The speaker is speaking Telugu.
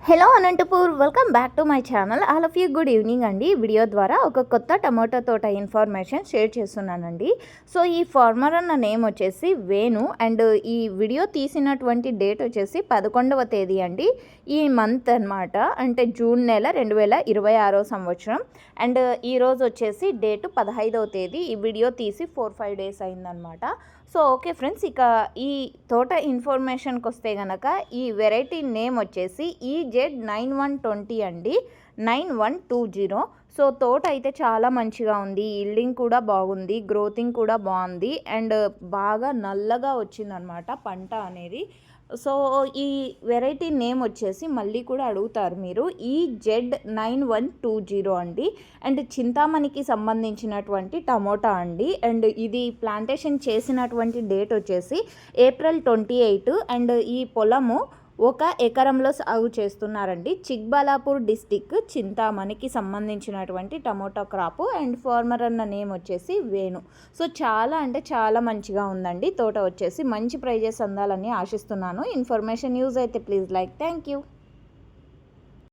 Hello Anantapur, welcome back to my channel. All of you good evening అండి. వీడియో ద్వారా ఒక కొత్త టమాటో తోట ఇన్ఫర్మేషన్ షేర్ చేస్తున్నానండి. సో ఈ ఫార్మర్ అన్న నేమ్ వచ్చేసి వేణు అండ్ ఈ వీడియో తీసినటువంటి డేట్ వచ్చేసి 11వ తేదీ అండి. ఈ మంత్ అనమాట, అంటే జూన్ నెల 2026 సంవత్సరం. అండ్ ఈరోజు వచ్చేసి డేట్ 15వ తేదీ. ఈ వీడియో తీసి 4-5 డేస్ అయిందనమాట. సో ఓకే ఫ్రెండ్స్, ఇక ఈ తోట ఇన్ఫర్మేషన్కి వస్తే కనుక ఈ వెరైటీ నేమ్ వచ్చేసి EZ9120 అండి, 9120. సో తోట అయితే చాలా మంచిగా ఉంది, ఈల్డింగ్ కూడా బాగుంది, గ్రోతింగ్ కూడా బాగుంది అండ్ బాగా నల్లగా వచ్చిందనమాట పంట అనేది. సో ఈ వెరైటీ నేమ్ వచ్చేసి మళ్ళీ కూడా అడుగుతారు మీరు, EZ9120 అండి. అండ్ చింతామణికి సంబంధించినటువంటి టమోటా అండి. అండ్ ఇది ప్లాంటేషన్ చేసినటువంటి డేట్ వచ్చేసి April 28. అండ్ ఈ పొలము 1 ఎకరంలో సాగు చేస్తున్నారండి. చిక్బలాపూర్ డిస్టిక్, చింతామణికి సంబంధించినటువంటి టమోటా క్రాపు. అండ్ ఫార్మర్ అన్న నేమ్ వచ్చేసి వేణు. సో చాలా అంటే చాలా మంచిగా ఉందండి తోట వచ్చేసి. మంచి ప్రైజెస్ అందాలని ఆశిస్తున్నాను. ఇన్ఫర్మేషన్ యూజ్ అయితే ప్లీజ్ లైక్. Thank you.